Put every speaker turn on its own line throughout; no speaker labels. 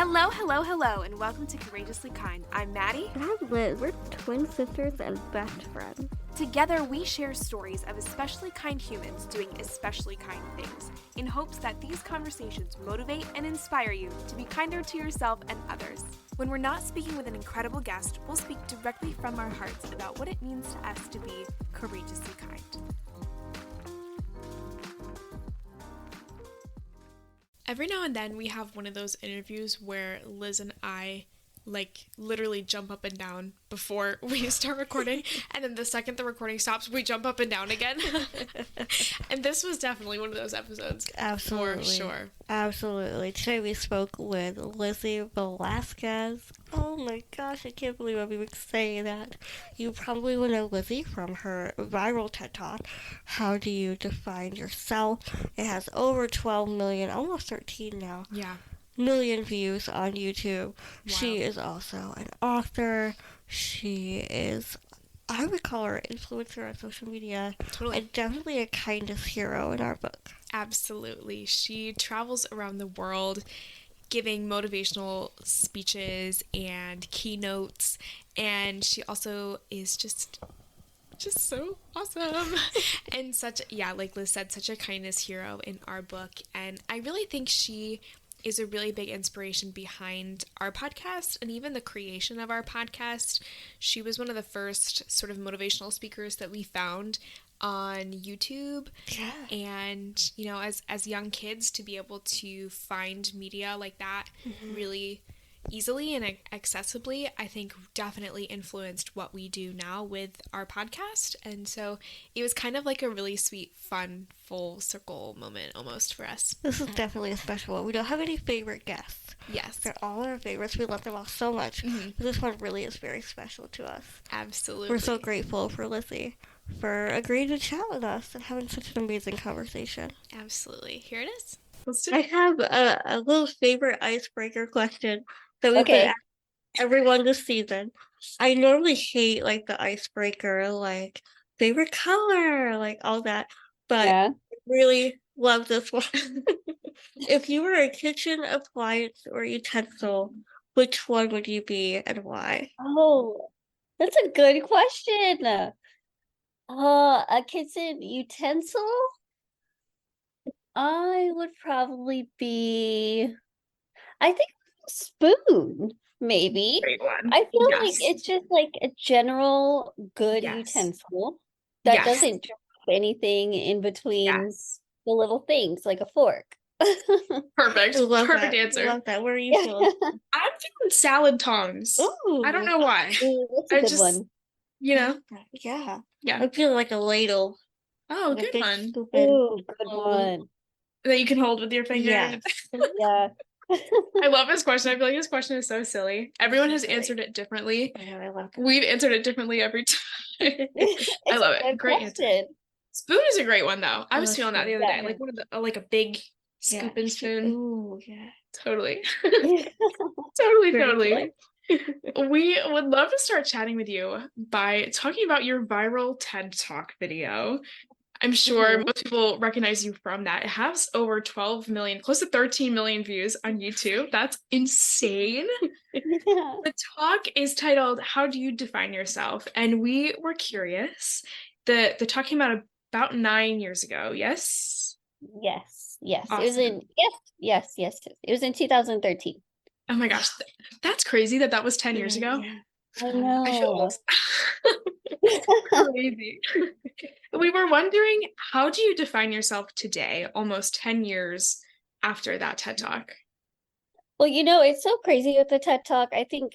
Hello, hello, hello, and welcome to Courageously Kind. I'm Maddie.
And I'm Liz. We're twin sisters and best friends.
Together, we share stories of especially kind humans doing especially kind things, in hopes that these conversations motivate and inspire you to be kinder to yourself and others. When we're not speaking with an incredible guest, we'll speak directly from our hearts about what it means to us to be courageously kind. Every now and then we have one of those interviews where Liz and I literally jump up and down before we start recording, and then the second the recording stops we jump up and down again. And this was definitely one of those episodes.
Absolutely.
For sure.
Absolutely. Today we spoke with Lizzie Velásquez. Oh my gosh, I can't believe I'm even saying that. You probably will know Lizzie from her viral TED Talk, How Do You Define Yourself? It has over 12 million, almost 13 now.
Yeah.
Million views on YouTube.
Wow.
She is also an author. She is, I would call her an influencer on social media.
Totally.
And definitely a kindness hero in our book.
Absolutely. She travels around the world giving motivational speeches and keynotes, and she also is just so awesome. And like Liz said, such a kindness hero in our book. And I really think she is a really big inspiration behind our podcast and even the creation of our podcast. She was one of the first sort of motivational speakers that we found on YouTube.
Yeah.
And, you know, as young kids, to be able to find media like that really easily and accessibly, I think definitely influenced what we do now with our podcast. And so it was kind of like a really sweet, fun, full circle moment almost for us.
This is definitely a special one. We don't have any favorite guests.
Yes.
They're all our favorites. We love them all so much.
Mhm.
This one really is very special to us.
Absolutely.
We're so grateful for Lizzie for agreeing to chat with us and having such an amazing conversation.
Absolutely. Here it is.
I have a little favorite icebreaker question that we could ask everyone this season. I normally hate the icebreaker, favorite color, all that, but I really love this one. If you were a kitchen appliance or utensil, which one would you be and why?
Oh, that's a good question. A kitchen utensil? I would probably be, I think, a spoon, maybe.
Great one.
I feel
Yes.
like it's just like a general good
Yes.
utensil that
Yes.
doesn't drop anything in between
Yes.
the little things, like a fork.
Perfect.
I love
Perfect
that.
answer.
I love that. Where are you feeling?
I'm feeling salad tongs.
Ooh.
I don't know why.
Ooh, that's a
I
good
just,
one.
you know?
Yeah.
Yeah.
I'm feeling like a ladle.
Oh,
Like a
good
big
one.
scoop in.
Ooh, good
Oh.
one.
That you can hold with your finger.
Yeah.
Yeah.
I love this question. I feel like this question is so silly. Everyone has
Silly.
answered it differently.
I know, I love that.
We've answered it differently every time.
It's
I love
a
it.
good
Great answer.
question.
Spoon is a great one though. I was
Oh,
feeling that the
spoon.
other
Yeah.
day. Like one of the like a big scooping spoon.
Ooh, yeah.
Totally.
Yeah.
Totally.
Very
We would love to start chatting with you by talking about your viral TED Talk video. I'm sure most people recognize you from that. It has over 12 million, close to 13 million views on YouTube. That's insane.
Yeah.
The talk is titled, How Do You Define Yourself? And we were curious. The talk came out about 9 years ago, yes?
Yes. It was
Awesome.
in yes. It was in 2013.
Oh my gosh, that's crazy that was 10 years ago.
Yeah.
I know.
I feel old. Crazy. We were wondering, how do you define yourself today, almost 10 years after that TED Talk?
Well, it's so crazy with the TED Talk. I think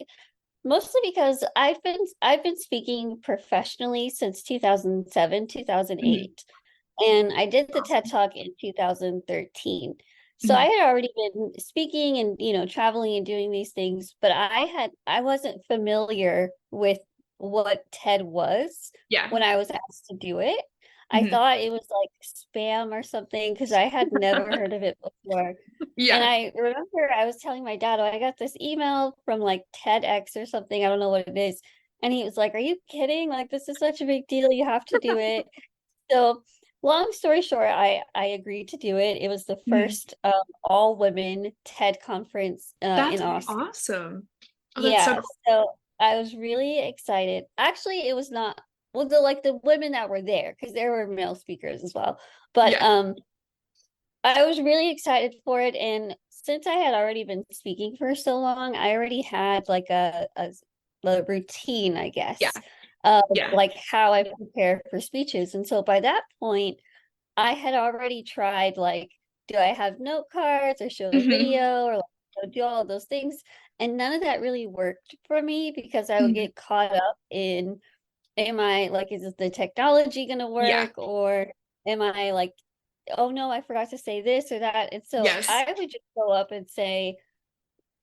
mostly because I've been speaking professionally since 2007, 2008. And I did the TED Talk in 2013. So I had already been speaking and, traveling and doing these things, but I wasn't familiar with what TED was
Yeah.
when I was asked to do it. I thought it was like spam or something because I had never heard of it before.
Yeah.
And I remember I was telling my dad, I got this email from like TEDx or something. I don't know what it is. And he was like, are you kidding? Like, this is such a big deal. You have to do it. So long story short, I agreed to do it. It was the first all women TED conference
That's
in Austin.
awesome. Oh, that's so
Yeah,
cool.
so I was really excited. Actually, it was not, well, the women that were there, because there were male speakers as well. But
Yeah.
I was really excited for it, and since I had already been speaking for so long, I already had like a routine, I
Yeah.
guess, of
Yeah.
like how I prepare for speeches. And so by that point, I had already tried, like, do I have note cards or show a
Hmm.
video or like, do all of those things? And none of that really worked for me because I would get caught up in, am I like, is the technology going to
Yeah.
work, or am I like, oh no, I forgot to say this or that. And so
Yes.
I would just go up and say,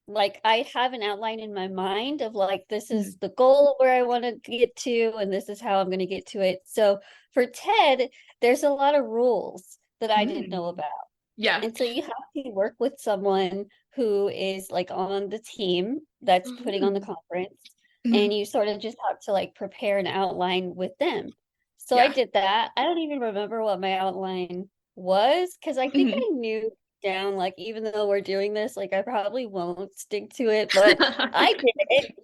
like, I have an outline in my mind of like, this is
Mhm.
the goal of where I want to get to, and this is how I'm going to get to it. So for TED, there's a lot of rules that I didn't know
Mm.
about.
Yeah.
And so you have to work with someone who is like on the team that's putting on the
Mhm.
conference, and
Mhm.
you sort of just have to like prepare an outline with them. So I
Yeah.
did that. I don't even remember what my outline was because I think
Mhm.
I knew down, like, even though we're doing this, like I probably won't stick to it, but I did it.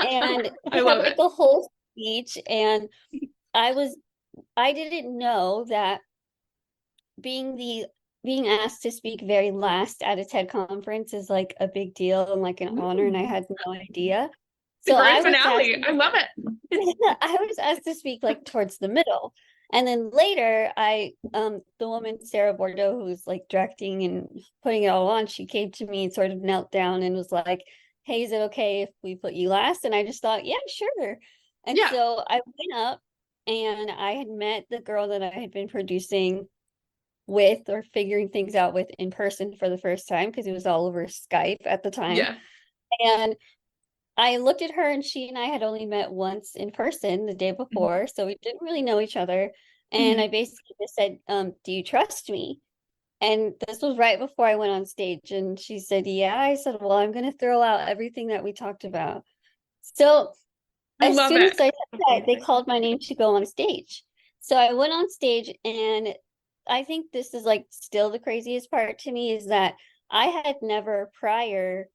And
I
I had
love
like
it.
a whole speech, and I was I didn't know that being the being asked to speak very last at a TED conference is like a big deal and like an honor, and I
Mm.
had no idea.
The
So
grand
I was asked
finale. I love it.
I was asked to speak like towards the middle. And then later I the woman Sarah Bordeaux, who's like directing and putting it all on, she came to me and sort of knelt down and was like, "Hey, is it okay if we put you last?" And I just thought, "Yeah, sure." And
Yeah.
so I went up, and I had met the girl that I had been producing with, or figuring things out with, in person for the first time, because it was all over Skype at the time.
Yeah.
And I looked at her, and she and I had only met once in person the day
Mhm.
before, so we didn't really know each other. And
Mhm.
I basically just said, "Do you trust me?" And this was right before I went on stage. And she said, "Yeah." I said, "Well, I'm going to throw out everything that we talked about." So
I
as
love
soon
it.
as I said that, they called my name to go on stage. So I went on stage, and I think this is like still the craziest part to me, is that I had never prior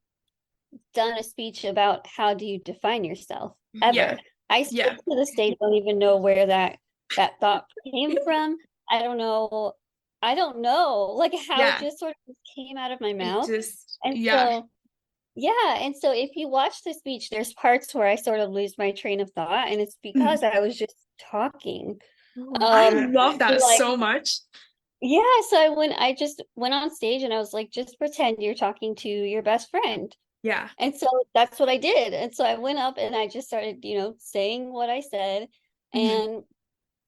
done a speech about how do you define yourself
Yeah.
ever. I still
Yeah.
to this day don't even know where that thought came from. I don't know. I don't know like how it
Yeah.
just sort of came out of my
It
mouth.
just,
And
yeah.
so yeah, and so if you watch the speech, there's parts where I sort of lose my train of thought, and it's
Mhm.
because I was just talking.
I
Um
love that
like,
so much.
yeah, so I just went on stage and I was like, just pretend you're talking to your best friend.
Yeah.
And so that's what I did. And so I went up and I just started, saying what I said.
Mhm.
And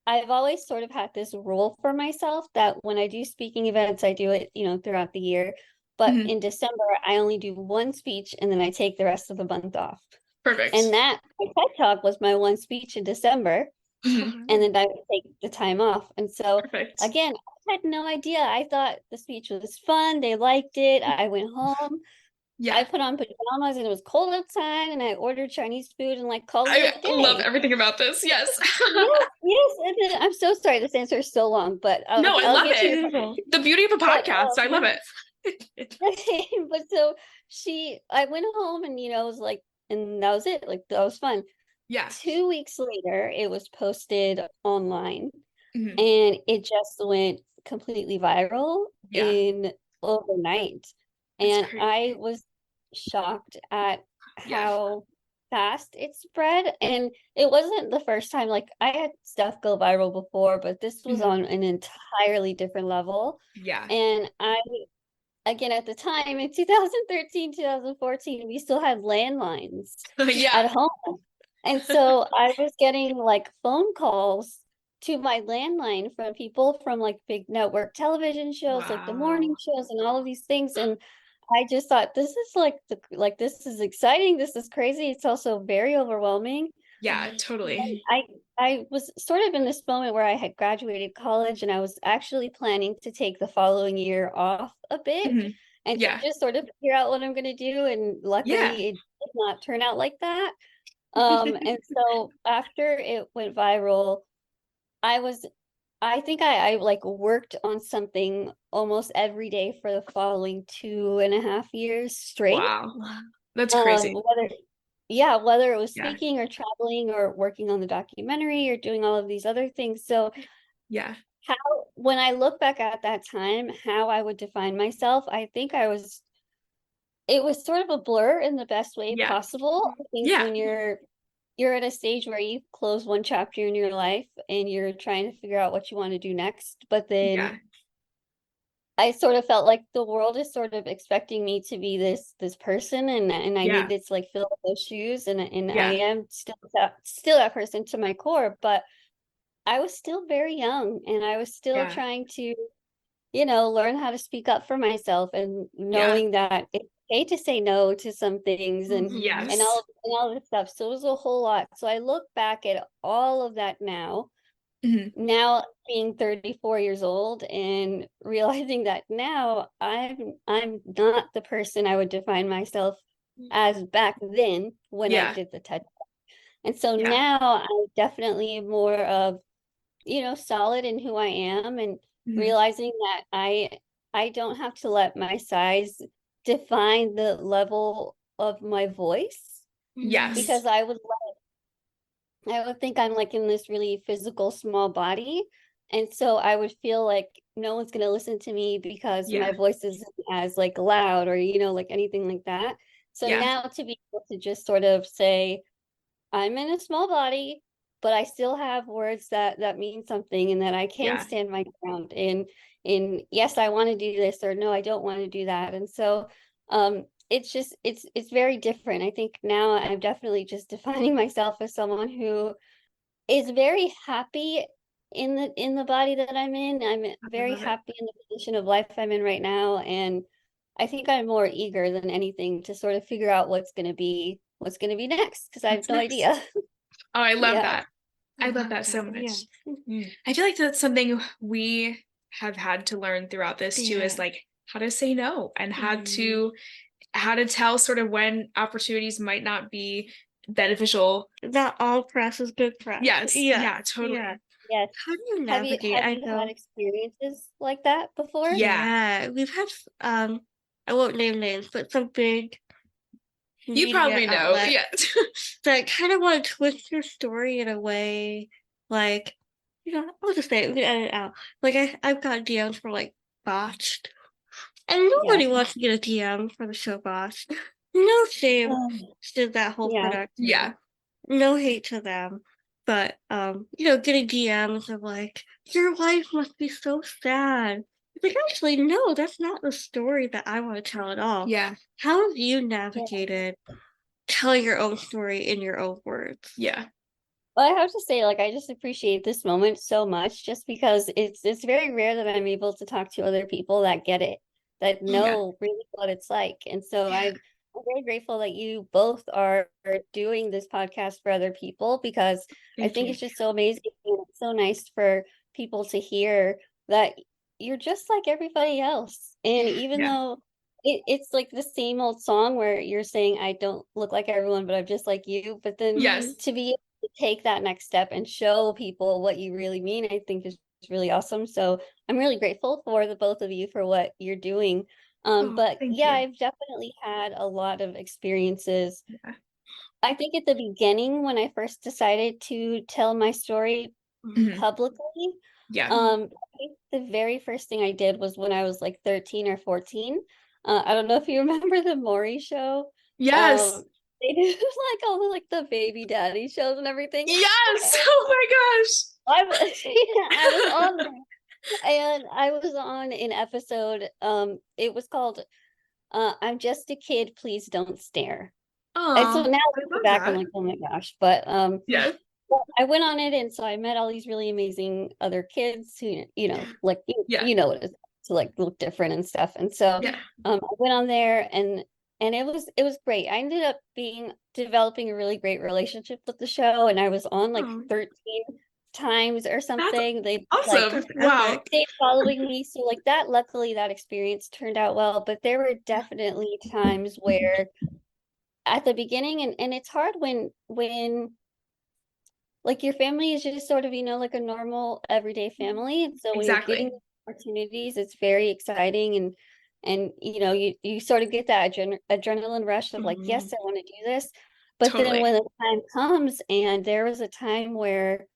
I've always sort of had this rule for myself that when I do speaking events, I do it, throughout the year. But
Mhm.
in December, I only do one speech and then I take the rest of the month off. And
Perfect.
that my TED Talk was my one speech in December.
Mhm.
And then I would take the time off. And so
Perfect.
again, I had no idea. I thought the speech was fun. They liked it. I went home.
Yeah.
I put on pajamas and it was cold outside, and I ordered Chinese food and like called
I
it a
love
day.
everything about this. Yes.
Yes, yes. And then, I'm so sorry this answer is so long, but
No, I
I'll
love
get to your
it.
question.
The beauty of a
But
podcast. I love it.
but so I went home, and was like, and that was it. Like, that was fun.
Yeah.
2 weeks later, it was posted online,
Mhm.
and it just went completely viral
Yeah.
in overnight.
That's
And I
crazy.
was shocked at
Yeah.
how fast it spread. And it wasn't the first time, like, I had stuff go viral before, but this was
Mhm.
on an entirely different level.
Yeah.
And again, at the time in 2013, 2014, we still had landlines
Yeah.
at home. And so I was getting like phone calls to my landline from people from like big network television shows, like the morning
Wow.
shows and all of these things. And I just thought, this is like this is exciting. This is crazy. It's also very overwhelming.
Yeah,
And
totally.
I was sort of in this moment where I had graduated college, and I was actually planning to take the following year off a bit
Mhm.
and to
Yeah.
just sort of figure out what I'm going to do. And
Yeah.
luckily, it did not turn out like that. And so after it went viral, I was I think I like worked on something almost every day for the following 2.5 years straight.
Wow. That's crazy.
Whether it was
Yeah.
speaking or traveling or working on the documentary or doing all of these other things. So
Yeah.
how, when I look back at that time, how I would define myself, I think it was sort of a blur in the best way
Yeah.
possible. I think
Yeah.
when you're at a stage where you close one chapter in your life and you're trying to figure out what you want to do next, but then
Yeah.
I sort of felt like the world is sort of expecting me to be this person, and I
Yeah.
needed to like fill those shoes, and I
Yeah.
am still that person to my core, but I was still very young and I was still
Yeah.
trying to, learn how to speak up for myself, and
Yeah.
knowing that it's okay to say no to some things, and
Yes.
all this stuff. So it was a whole lot. So I look back at all of that
Mhm.
now being 34 years old, and realizing that now I'm not the person I would define myself as back then when I
Yeah.
did the TED. And so
Yeah.
now I'm definitely more of, solid in who I am, and
Mhm.
realizing that I don't have to let my size define the level of my voice,
Yes.
because I would think I'm like in this really physical small body. And so I would feel like no one's going to listen to me because my
Yeah.
voice isn't as like loud, or, like anything like that. So
Yeah.
now to be able to just sort of say, I'm in a small body, but I still have words that mean something, and that I can
Yeah.
stand my ground. And yes, I want to do this, or no, I don't want to do that. And so it's very different. I think now I'm definitely just defining myself as someone who is very happy in the body that I'm in. I'm
I
very
love it.
happy in the position of life I'm in right now. And I think I'm more eager than anything to sort of figure out what's gonna be next, because I have
What's
no
next?
idea.
Oh, I love
Yeah.
that. I love that so
Yeah.
much. I feel like that's something we have had to learn throughout this too, is
Yeah.
like how to say no and
Mhm.
how to tell sort of when opportunities might not be beneficial.
Not all press is good press.
Yes.
Yeah.
Yeah,
Yeah.
totally.
Yes.
How do you
Have you
navigate?
have
I
you had
know.
experiences like that before?
Yeah.
Yeah, we've had I won't name names, but some big
You
media
probably know.
outlet
Yeah.
that kind of want to twist your story in a way, like, I'll just say it, we can edit it out. Like I've got DMs for like botched, and
Yeah.
nobody wants to get a DM for the show botched. No shame
Um,
to that whole
yeah.
production.
Yeah.
No hate to them. But getting DMs of like, your life must be so sad. It's like, actually, no, that's not the story that I want to tell at all.
Yeah.
How have you
Yeah.
navigated telling your own story in your own words?
Yeah.
Well, I have to say, like, I just appreciate this moment so much, just because it's very rare that I'm able to talk to other people that get it, that
Yeah.
know really what it's like. And so
Yeah.
I'm very grateful that you both are doing this podcast for other people, because I
Thank
think
you.
it's just so amazing, and it's so nice for people to hear that you're just like everybody else. And even
Yeah.
though it's like the same old song where you're saying, I don't look like everyone, but I'm just like you. But then
Yes.
to be to take that next step and show people what you really mean, I think is really awesome. So I'm really grateful for the both of you for what you're doing.
Oh,
But
thank
yeah,
you.
I've definitely had a lot of experiences.
Yeah.
I think at the beginning, when I first decided to tell my story
Mhm.
publicly,
Yeah.
I think the very first thing I did was when I was like 13 or 14. I don't know if you remember the Maury show.
Yes.
Um, they do like all the like the baby daddy shows and everything.
Yes. Oh my gosh.
I was I was on there, and I was on an episode. It was called "I'm Just a Kid, Please Don't Stare." And so
Oh,
now
I
looking
love
back, I'm
that.
like, oh my gosh. But
Yeah.
well, I went on it, and so I met all these really amazing other kids who, like
Yeah.
what it's to like look different and stuff. And so
Yeah.
I went on there, and it was great. I ended up being developing a really great relationship with the show, and I was on like
Oh,
13 times or
that's
something. They like
awesome.
That's
Wow.
epic.
stayed following me. So like that, luckily that experience turned out well. But there were definitely times where at the beginning, and it's hard when like your family is just sort of, like a normal everyday family. And so when you're getting
Exactly.
opportunities, it's very exciting, and you sort of get that adrenaline rush of like, yes, I want to do this. But then
Totally.
when the time comes, and there was a time where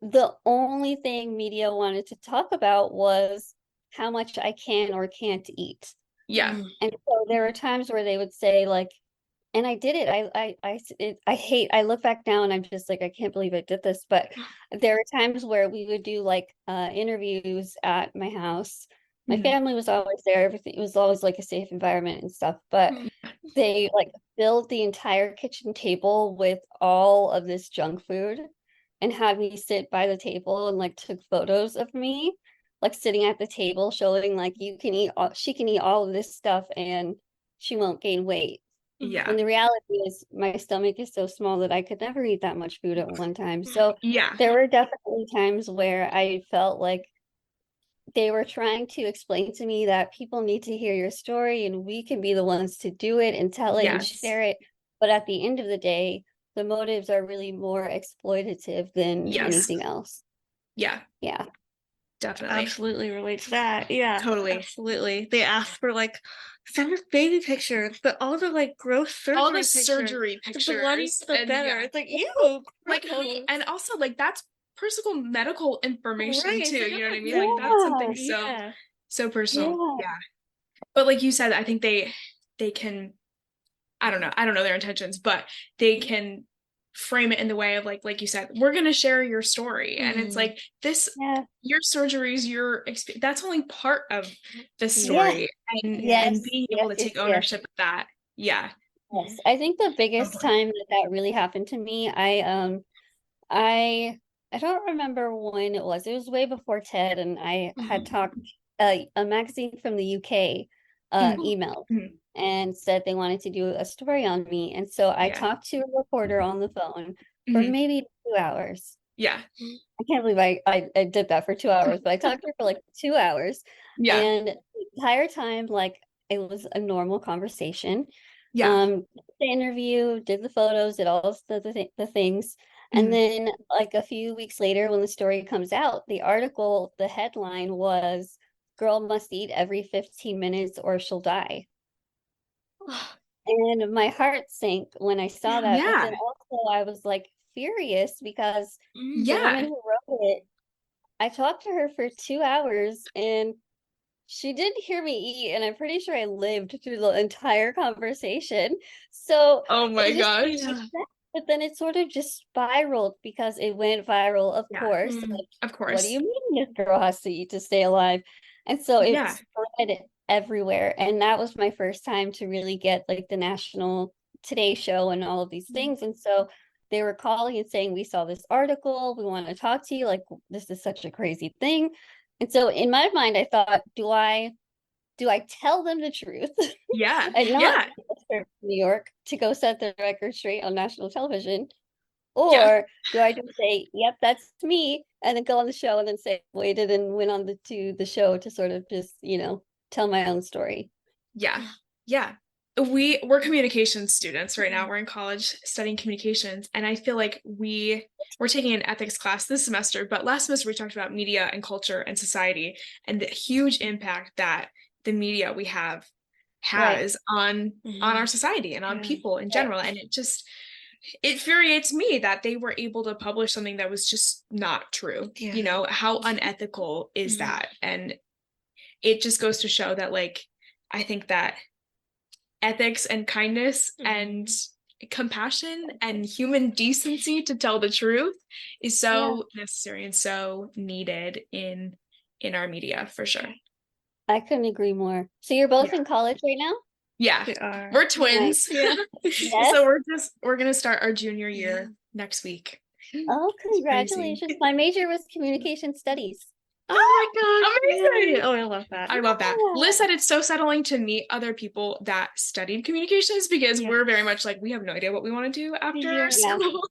the only thing media wanted to talk about was how much I can or can't eat.
Yeah.
And so there were times where they would say like, and I did it. I look back now and I'm just like, I can't believe I did this. But there were times where we would do like interviews at my house. My
Mhm.
family was always there. Everything, it was always like a safe environment and stuff. But they like filled the entire kitchen table with all of this junk food and had me sit by the table and like took photos of me, like sitting at the table, showing like she can eat all of this stuff and she won't gain weight.
Yeah.
When the reality is my stomach is so small that I could never eat that much food at one time. So
Yeah.
there were definitely times where I felt like they were trying to explain to me that people need to hear your story and we can be the ones to do it and tell it and
Yes.
share it. But at the end of the day, the motives are really more exploitative than
Yes.
anything else.
Yeah.
Yeah.
Definitely.
Absolutely relate to that. Yeah,
Totally.
absolutely. They ask for like send us baby pictures, but all the like gross surgery
All the
pictures.
surgery
The one
pictures
the
and
better.
yeah.
It's like ew,
Like
gross.
and also like that's personal medical information
Right.
too.
Like,
You know what I mean?
Yeah.
Like that's something
yeah.
so personal.
Yeah.
Yeah. But like you said, I think they can I don't know their intentions, but they can frame it in the way of like you said, we're going to share your story. And it's like this
Yeah.
your surgeries, that's only part of the
Yeah.
story and
Yes.
being able
Yes.
to
Yes.
take
Yes.
ownership of that. Yeah.
Yes. I think the biggest
Totally.
time that really happened to me, I I don't remember when it was. It was way before TED, and I had talked a magazine from the UK
Mhm.
emailed
Mhm.
and said they wanted to do a story on me. And so I
Yeah.
talked to a reporter on the phone for
Mhm.
maybe 2 hours.
Yeah.
I can't believe I did that for 2 hours, but I talked to her for like 2 hours.
Yeah.
And the entire time, like it was a normal conversation.
Yeah.
The interview, did the photos, did all of the things. And
Mhm.
then like a few weeks later, when the story comes out, the headline was "Girl must eat every 15 minutes or she'll die." And my heart sank when I saw that. But
Yeah.
then also I was like furious because the woman
Yeah.
who wrote it, I talked to her for 2 hours and she didn't hear me eat, and I'm pretty sure I lived through the entire conversation. So
Oh my
it just
gosh.
didn't make sense. But then it sort of just spiraled because it went viral, of
Yeah.
course. Like,
Of
what do
course.
you mean this girl has to eat to stay alive? And so it
Yeah.
spread everywhere. And that was my first time to really get like the national Today Show and all of these things. And so they were calling and saying, we saw this article, we want to talk to you. Like, this is such a crazy thing. And so in my mind, I thought, do I tell them the truth
Yeah.
and not
Yeah.
New York to go set the record straight on national television?
Yeah.
Or do I just say, yep, that's me, and then go on the show and then say waited and went on to the show to sort of just, tell my own story?
Yeah. Yeah. We're communications students right now. We're in college studying communications. And I feel like we're taking an ethics class this semester, but last semester we talked about media and culture and society and the huge impact that the media we have
Right.
has on our society and on people in general. And it infuriates me that they were able to publish something that was just not true.
Yeah.
You know, how unethical is that? And it just goes to show that like I think that ethics and kindness and compassion and human decency to tell the truth is so necessary and so needed in our media for sure.
I couldn't agree more. So you're both
Yeah.
in college right now?
Yeah.
We are.
We're twins.
Yeah.
Yes.
So we're gonna start our junior year next week.
Oh,
It's crazy.
congratulations. My major was communication studies.
Oh my gosh.
Amazing.
Yay. Oh, I love that.
I love that.
Yeah.
Liz said it's so settling to meet other people that studied communications because we're very much like, we have no idea what we want to do after school.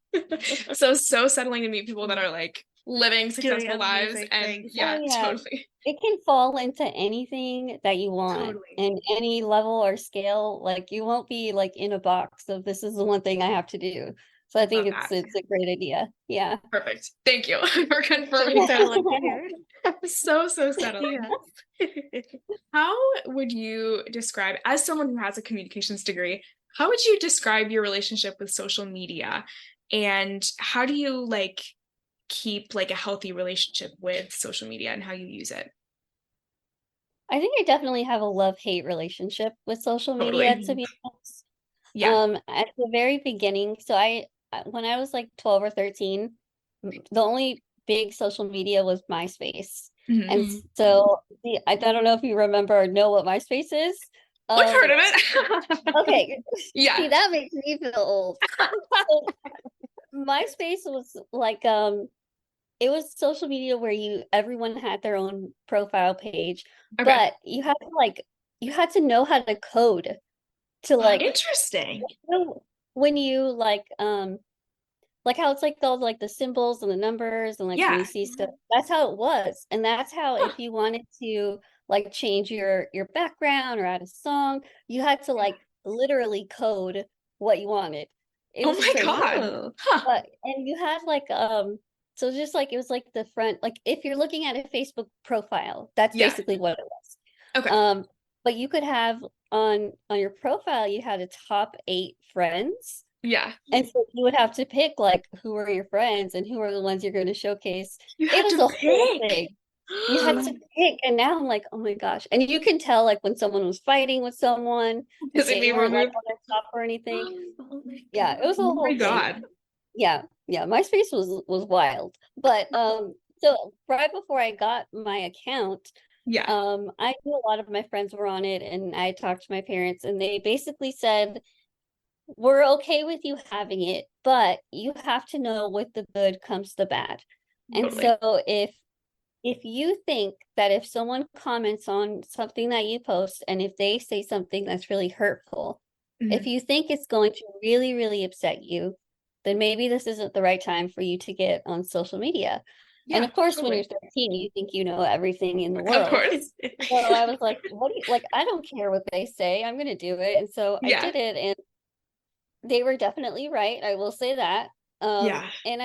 So settling to meet people that are like living successful lives and totally.
It can fall into anything that you want
Totally.
in any level or scale. Like you won't be like in a box of this is the one thing I have to do. So I think
Love that.
it's a great idea. Yeah.
Perfect. Thank you for confirming that. So settled.
Yeah.
How would you describe, as someone who has a communications degree, how would you describe your relationship with social media? And how do you like keep like a healthy relationship with social media and how you use it?
I think I definitely have a love-hate relationship with social media,
Totally.
to be honest.
Yeah.
At the very beginning, so when I was like 12 or 13, the only big social media was MySpace. And
Mhm.
so I don't know if you remember or know what MySpace is.
I've
Um,
heard of it.
okay,
Yeah.
see, that makes me feel old. So MySpace was like it was social media where everyone had their own profile page,
Okay.
but you had to know how to code to
Interesting.
when you like how it's like all like the symbols and the numbers and like when
Yeah.
you see stuff, that's how it was. And that's how
Huh.
if you wanted to like change your background or add a song, you had to like literally code what you wanted. It
Oh
was
my
crazy.
God.
Oh.
Huh.
But and you had like so just like it was like the front, like if you're looking at a Facebook profile, that's
Yeah.
basically what it was.
Okay.
But you could have on your profile, you had a top 8 friends.
Yeah.
And so you would have to pick like who are your friends and who are the ones you're going to showcase.
You
It
had
was
to
a whole
pick.
thing. You had to pick, and now I'm like, oh my gosh. And you can tell like when someone was fighting with someone, if
Because it
they
made
weren't like
removed.
on their top or anything.
Oh my
Yeah, it was a
God. Oh my
whole thing.
God.
Yeah, yeah. MySpace was wild. But so right before I got my account,
Yeah.
I knew a lot of my friends were on it and I talked to my parents and they basically said, we're okay with you having it, but you have to know with the good comes the bad. And
Totally.
so if you think that if someone comments on something that you post and if they say something that's really hurtful, if
Mhm.
you think it's going to really, really upset you, then maybe this isn't the right time for you to get on social media. And
Yeah,
of course, when you're
totally.
13, you think you know everything in the
Of
world.
course.
So I was like, what do you like? I don't care what they say. I'm going to do it. And so I
Yeah.
did it. And they were definitely right. I will say that.
Yeah.
And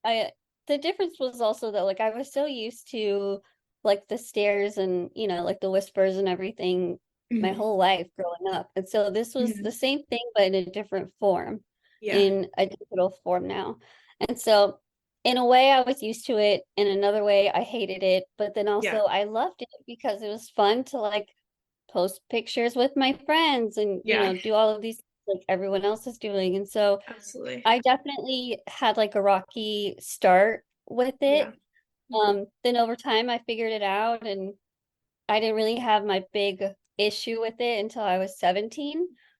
I, the difference was also that like I was so used to like the stares and like the whispers and everything my
Mhm.
whole life growing up. And so this was the
Mhm.
same thing, but in a different form,
Yeah.
in a digital form now. And so in a way I was used to it. In another way I hated it, but then also
Yeah.
I loved it because it was fun to like post pictures with my friends and
Yeah.
do all of these like everyone else is doing. And so
Absolutely.
I definitely had like a rocky start with it.
Yeah.
Then over time I figured it out and I didn't really have my big issue with it until I was 17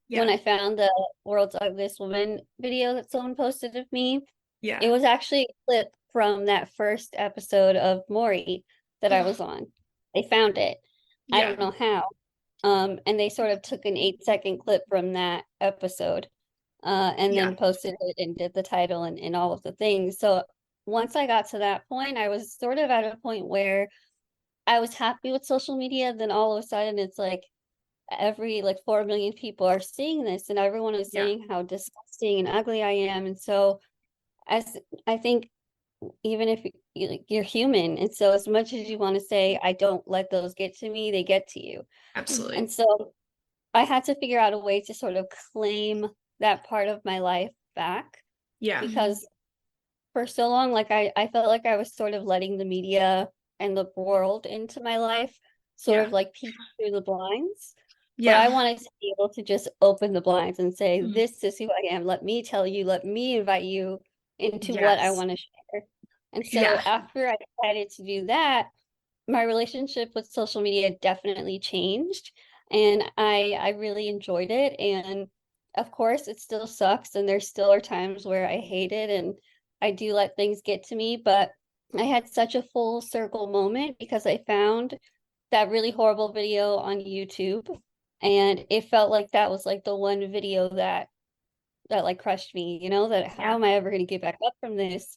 when
Yeah.
I found the World's Ugliest Woman video that someone posted of me. It
Yeah.
was actually a clip from that first episode of Maury that I was on. They found it. I
Yeah.
don't know how. And they sort of took an 8-second clip from that episode, and
Yeah.
then posted it and did the title and all of the things. So once I got to that point, I was sort of at a point where I was happy with social media. Then all of a sudden, it's like every like 4 million people are seeing this, and everyone is
Yeah.
saying how disgusting and ugly I am. And so, as I think, even if you're human, and so as much as you want to say, I don't let those get to me, they get to you.
Absolutely.
And so I had to figure out a way to sort of claim that part of my life back
Yeah.
because for so long, like I felt like I was sort of letting the media and the world into my life, sort
Yeah.
of like peek through the blinds. But I
Yeah.
wanted to be able to just open the blinds and say,
Mhm.
this is who I am. Let me tell you, let me invite you into what I
Yes.
want to share. And so
Yeah.
after I decided to do that, my relationship with social media definitely changed and I really enjoyed it. And of course it still sucks and there still are times where I hate it and I do let things get to me, but I had such a full circle moment because I found that really horrible video on YouTube and it felt like that was like the one video that like crushed me, that how
Yeah.
am I ever going to get back up from this?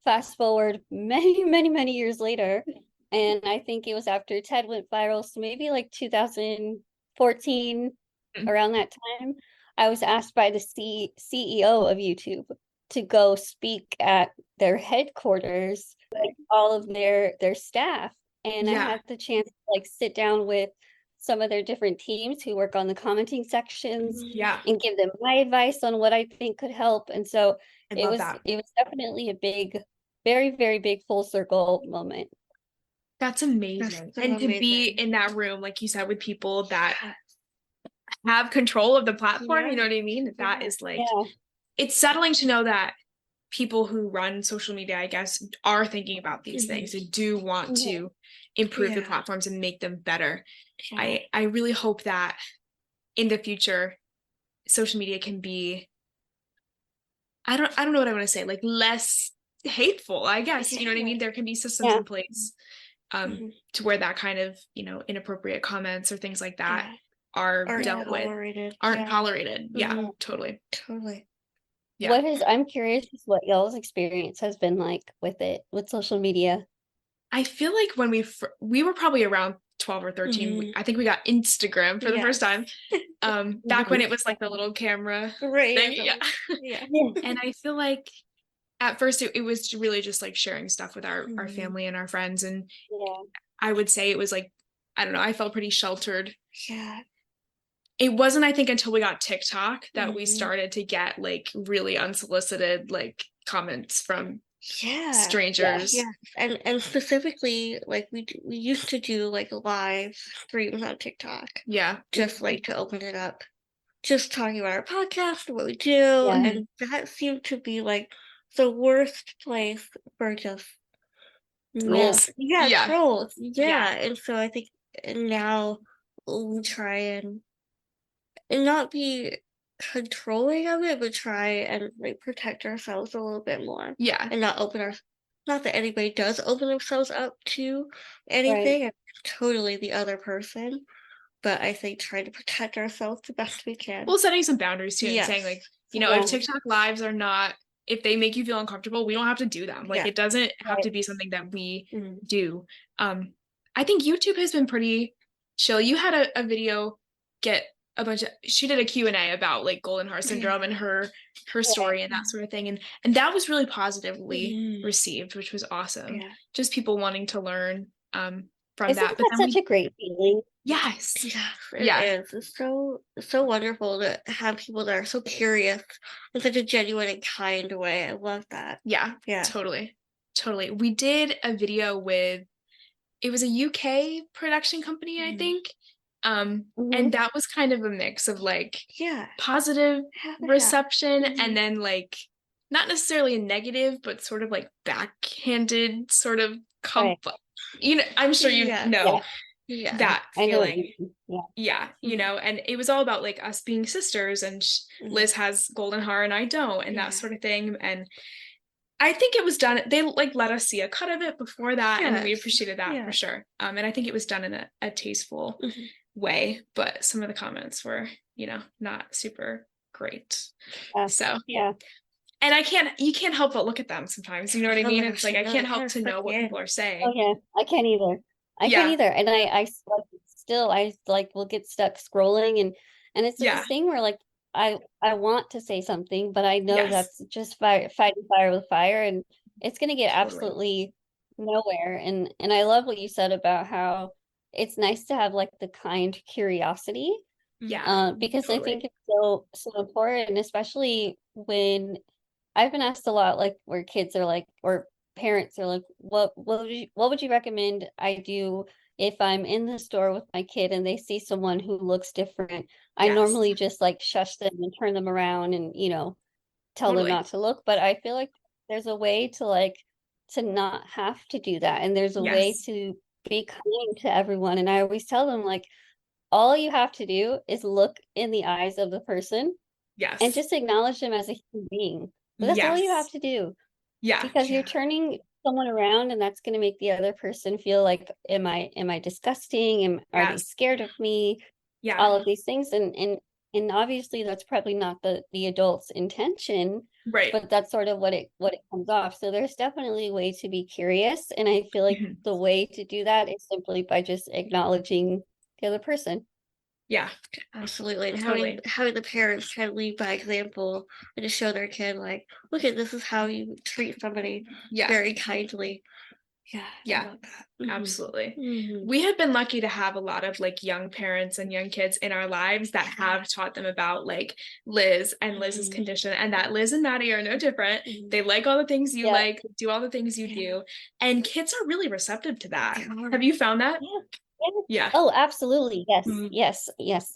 Fast forward many, many, many years later, and I think it was after Ted went viral, so maybe like 2014,
Mm.
around that time, I was asked by the CEO of YouTube to go speak at their headquarters, like all of their staff. And I had the chance to like sit down with some of their different teams who work on the commenting sections and give them my advice on what I think could help. And so it was definitely a big, very, very big full circle moment.
That's amazing. And to be in that room, like you said, with people that have control of the platform, you know what I mean? That is like, it's settling to know that people who run social media, I guess, are thinking about these things and do want to improve the platforms and make them better. I really hope that in the future, social media can be, I don't know what I want to say, like less hateful, I guess, you know what I mean? There can be systems in place to where that kind of, you know, inappropriate comments or things like that are dealt with, aren't tolerated. Yeah, totally.
Yeah. I'm curious what y'all's experience has been like with it, with social media.
I feel like when we were probably around 12 or 13, I think we got Instagram for the first time. Back when it was like the little camera thing. And I feel like at first it was really just like sharing stuff with our family and our friends. And I would say it was like, I don't know, I felt pretty sheltered. It wasn't, I think, until we got TikTok that we started to get like really unsolicited like comments from strangers.
And specifically, like we used to do like live streams on TikTok. Just like to open it up, just talking about our podcast and what we do, and that seemed to be like the worst place for just
trolls.
Trolls. And so I think now we try and not be controlling of it, but try and like protect ourselves a little bit more. And not not that anybody does open themselves up to anything. It's totally the other person. But I think trying to protect ourselves the best we can.
Well, setting some boundaries too, and saying like, you know, if TikTok lives are not, if they make you feel uncomfortable, we don't have to do them. Like it doesn't have to be something that we do. I think YouTube has been pretty chill. You had a video get she did a Q&A about like golden heart syndrome and her story and that sort of thing, and that was really positively received, which was awesome. Just people wanting to learn from that.
But that's such a great feeling.
Yes.
It is. It's so wonderful to have people that are so curious in such a genuine and kind way. I love that.
Totally We did a video with, it was a UK production company, I think. And that was kind of a mix of like positive reception and then like not necessarily a negative, but sort of like backhanded sort of you know, I'm sure you know that feeling. You know, and it was all about like us being sisters, and Liz has golden hair and I don't, and that sort of thing. And I think it was done, they like let us see a cut of it before that, and we appreciated that for sure. And I think it was done in a tasteful way, but some of the comments were, you know, not super great. So and you can't help but look at them sometimes, you know what I mean? It's like I can't help to know what people are saying.
I can't either. And I will get stuck scrolling, and it's this thing where like I want to say something, but I know that's just fighting fire with fire, and it's gonna get absolutely nowhere. And I love what you said about how it's nice to have like the kind curiosity. Because I think it's so important, especially when I've been asked a lot, like where kids are like, or parents are like, what would you recommend I do if I'm in the store with my kid and they see someone who looks different? I normally just like shush them and turn them around and, you know, tell them not to look. But I feel like there's a way to like to not have to do that, and there's a way to be kind to everyone. And I always tell them like, all you have to do is look in the eyes of the person and just acknowledge them as a human being. But that's all you have to do. Because you're turning someone around, and that's going to make the other person feel like, am I disgusting? Are they scared of me? All of these things. And obviously that's probably not the adult's intention, but that's sort of what it comes off. So there's definitely a way to be curious. And I feel like the way to do that is simply by just acknowledging the other person.
Yeah.
Absolutely. And
Totally.
having the parents kind of lead by example and to show their kid, like, look at this is how you treat somebody
Yeah.
very kindly. Yeah.
Yeah.
I love that.
Absolutely.
Mhm.
We have been lucky to have a lot of like young parents and young kids in our lives that have taught them about like Liz and Liz's condition, and that Liz and Maddie are no different. They like all the things you like, do all the things you do, and kids are really receptive to that. Have you found that? Yeah.
Oh, absolutely. Yes,
Mhm.
yes.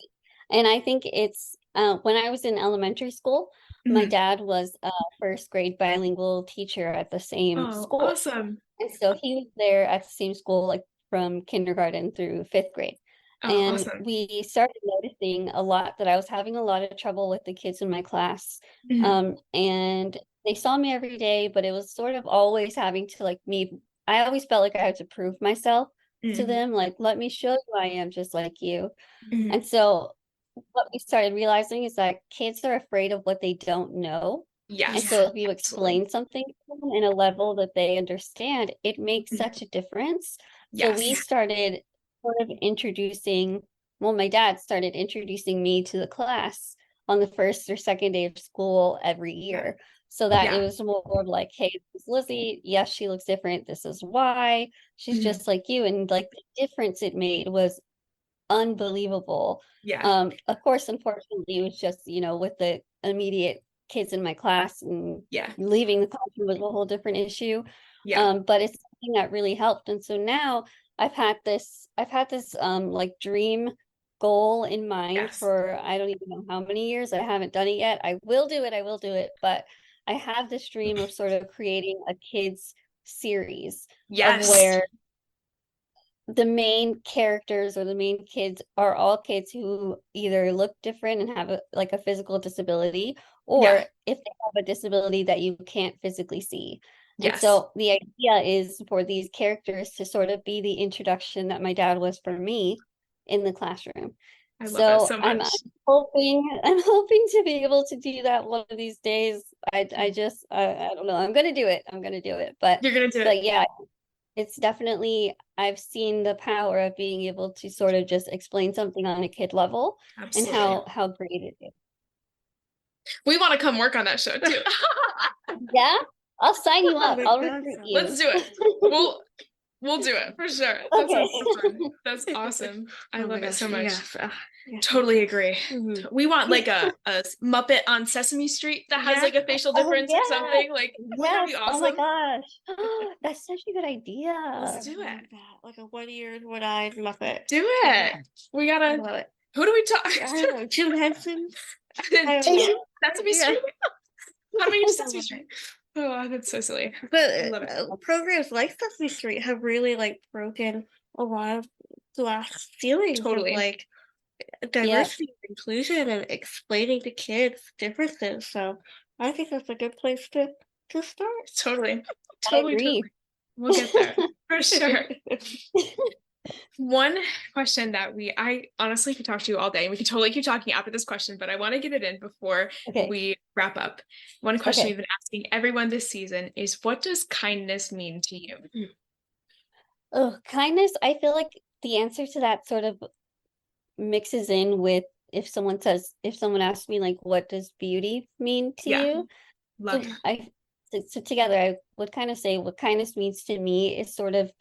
And I think it's when I was in elementary school, my
Mhm.
dad was a first grade bilingual teacher at the same
Oh,
school.
awesome.
And so he was there at the same school, like from kindergarten through fifth grade.
Oh,
And
awesome.
we started noticing a lot that I was having a lot of trouble with the kids in my class.
Mhm.
And they saw me every day, but it was sort of always having to like me. I always felt like I had to prove myself to
Mhm.
them, like, let me show you I am just like you.
Mhm.
And so what we started realizing is that kids are afraid of what they don't know. And
Yes.
so if you
Absolutely.
explain something to them in a level that they understand, it makes
Mhm.
such a difference. So we
Yes.
started sort of introducing, well, my dad started introducing me to the class on the first or second day of school every
Yeah.
year. So that it
Yeah.
was more of like, hey, this is Lizzie. Yes, she looks different. This is why. She's
Mhm.
just like you. And like the difference it made was unbelievable.
Yeah.
Of course, unfortunately, it was just, with the immediate kids in my class and
Yeah.
leaving the classroom was a whole different issue.
Yeah.
But it's something that really helped. And so now I've had this like dream goal in mind
Yes.
for I don't even know how many years. I haven't done it yet. I will do it, but I have this dream of sort of creating a kids series of
Yes.
where the main characters or the main kids are all kids who either look different and have like a physical disability,
Yeah.
or if they have a disability that you can't physically see. And
Yes.
so the idea is for these characters to sort of be the introduction that my dad was for me in the classroom.
I love it
So
so
I'm
much.
hoping to be able to do that one of these days. I
Mm.
just I don't know. I'm gonna do it. I'm gonna do it. But
You're gonna do it.
but yeah, it's definitely, I've seen the power of being able to sort of just explain something on a kid level and
Absolutely.
how great it is.
We want to come work on that show too.
Yeah, I'll sign you
Oh
up.
my
I'll
God,
recruit you.
Let's do it. We'll do it for sure. That
Okay.
sounds so fun. That's awesome. I
oh my
love it
gosh,
so much.
yes. Yes.
Totally agree.
Mhm.
We want like a Muppet on Sesame Street that has
Yeah.
like a facial
Oh
difference or
yeah.
something. Like, wouldn't that
Yes.
be
Oh my
awesome?
gosh. That's such a good idea.
Let's do
I
it.
love that. Like a one-eared, one-eyed Muppet.
Do it. We
I
gotta.
love it.
Who do we talk?
I don't know, Jim Henson. I don't know.
Sesame
Yeah.
Street. How do we use
I
Sesame
love
Street?
it.
Oh, that's so silly. I
But
love it.
programs like Sesame Street have really like broken a lot of glass ceilings of
Totally.
like
Yeah.
diversity and inclusion and explaining to kids differences. So I think that's a good place to start.
Totally.
I
Totally.
agree.
We'll get there for sure. One question that I honestly could talk to you all day, and we could totally keep talking after this question, but I want to get it in before
Okay.
we wrap up. One question
Okay.
we've been asking everyone this season is, what does kindness mean to you?
Oh, kindness. I feel like the answer to that sort of mixes in with if someone asks me like, what does beauty mean to
Yeah.
you?
Love
So
that.
so together I would kind of say what kindness means to me is sort of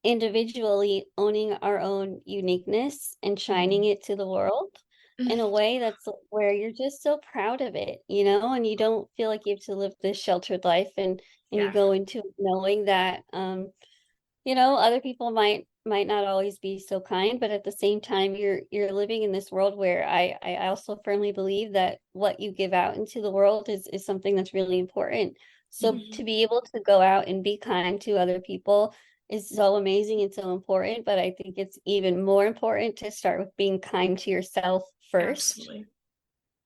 individually owning our own uniqueness and shining it to the world in a way that's where you're just so proud of it, and you don't feel like you have to live this sheltered life, and you
Yeah.
go into knowing that other people might not always be so kind, but at the same time you're living in this world where I also firmly believe that what you give out into the world is something that's really important. So to be able to go out and be kind to other people is so amazing and so important, but I think it's even more important to start with being kind to yourself first.
Absolutely.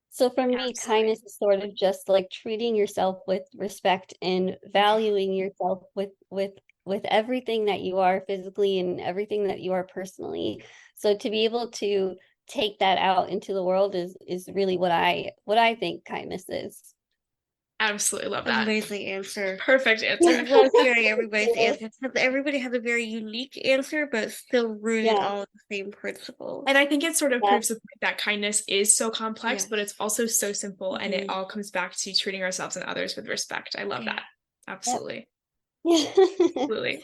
So for me,
Absolutely.
kindness is sort of just like treating yourself with respect and valuing yourself with everything that you are physically and everything that you are personally. So to be able to take that out into the world is really what I think kindness is.
Absolutely love that.
Amazing answer.
Perfect
I
answer.
love hearing everybody's answers because everybody has a very unique answer, but still rooted all in the same principles.
And I think it sort of proves the point that kindness is so complex,
Yes.
but it's also so simple, and it all comes back to treating ourselves and others with respect. I love that. Absolutely. Absolutely.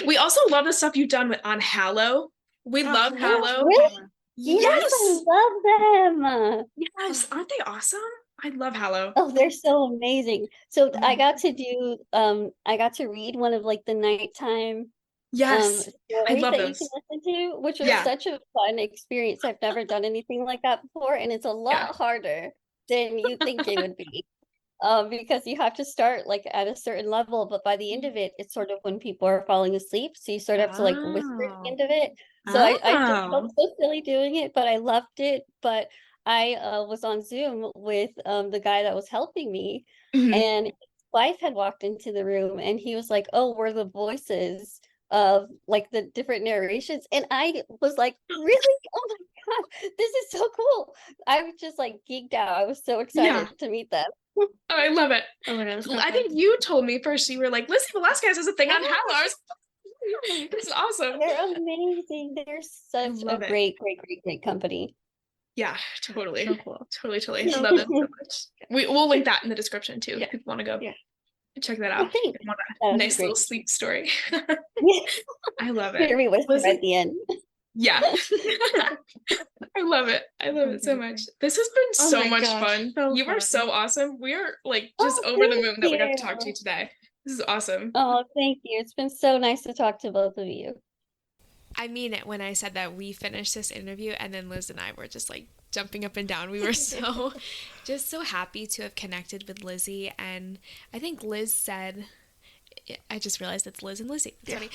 We also love the stuff you've done on Hallow. We love Hallow.
Really?
Yes.
I love them.
Yes. Aren't they awesome? I love Hallow.
Oh, they're so amazing. So I got to do I got to read one of like the nighttime
Yes. I
stories
love
that
those.
you can listen to, which was
Yeah.
such a fun experience. I've never done anything like that before, and it's a lot harder than you think it would be. Because you have to start like at a certain level, but by the end of it, it's sort of when people are falling asleep. So you sort of have to like whisper at the end of it. So I just felt so silly doing it, but I loved it. But I was on Zoom with the guy that was helping me, and his wife had walked into the room, and he was like, "Oh, we're the voices of like the different narrations," and I was like, "Really? Oh my God, this is so cool!" I was just like geeked out. I was so excited to meet them.
Oh, I love it.
Oh my God,
I think you told me first. You were like, Lizzie Velásquez has a thing on Hallow. I was like, this is awesome.
They're amazing. They're such a great company.
Yeah, totally.
So cool.
Totally. I love them so much. We'll link that in the description too if people want to go check that out. A nice little sleep story. I love it.
Hear me whisper at the end.
Yeah. I love it. I love it so much. This has been so much fun. You were so awesome. We are like just over the moon that we got to talk to you today. This is awesome.
Oh, thank you. It's been so nice to talk to both of you.
I mean it when I said that we finished this interview and then Liz and I were just like jumping up and down. We were so just so happy to have connected with Lizzie, and I think Liz said, I just realized it's Liz and Lizzie. It's funny.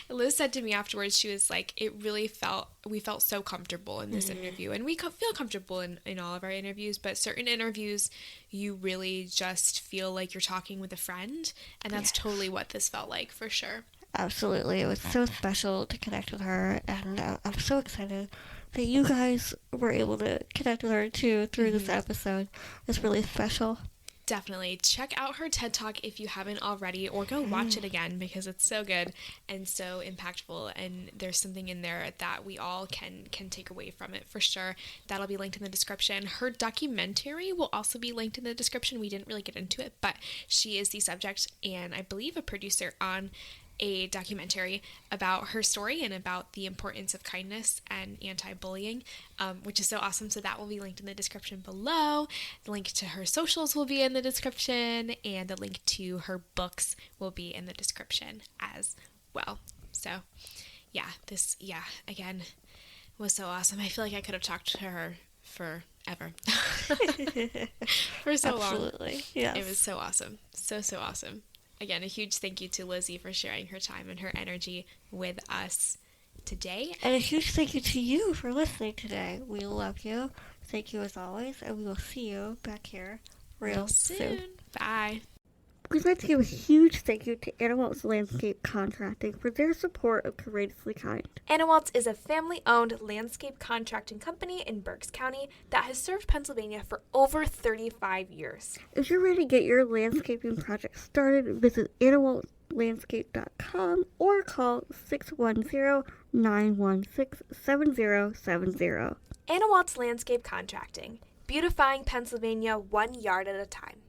Liz said to me afterwards, she was like, we felt so comfortable in this interview, and we feel comfortable in all of our interviews, but certain interviews you really just feel like you're talking with a friend, and that's totally what this felt like, for sure.
Absolutely. It was so special to connect with her, and I'm so excited that you guys were able to connect with her too through this episode. It's really special.
Definitely check out her TED Talk if you haven't already, or go watch it again because it's so good and so impactful, and there's something in there that we all can take away from it, for sure. That'll be linked in the description. Her documentary will also be linked in the description. We didn't really get into it, but she is the subject and I believe a producer on a documentary about her story and about the importance of kindness and anti-bullying, which is so awesome. So that will be linked in the description below. The link to her socials will be in the description, and the link to her books will be in the description as well. So again, was so awesome. I feel like I could have talked to her forever. For so long.
Absolutely. Yeah.
It was so awesome. So awesome. Again, a huge thank you to Lizzie for sharing her time and her energy with us today.
And a huge thank you to you for listening today. We love you. Thank you as always, and we will see you back here real soon.
Bye.
We'd like to give a huge thank you to Anawalt's Landscape Contracting for their support of Courageously Kind.
Anawalt's is a family-owned landscape contracting company in Berks County that has served Pennsylvania for over 35 years.
If you're ready to get your landscaping project started, visit anawaltlandscape.com or call 610-916-7070.
Anawalt's Landscape Contracting, beautifying Pennsylvania 1 yard at a time.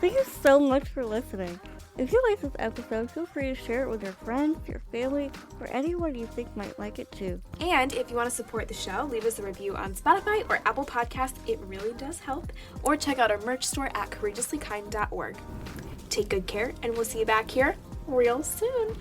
Thank you so much for listening. If you like this episode, feel free to share it with your friends, your family, or anyone you think might like it too.
And if you want to support the show, leave us a review on Spotify or Apple Podcasts. It really does help. Or check out our merch store at courageouslykind.org. Take good care, and we'll see you back here real soon.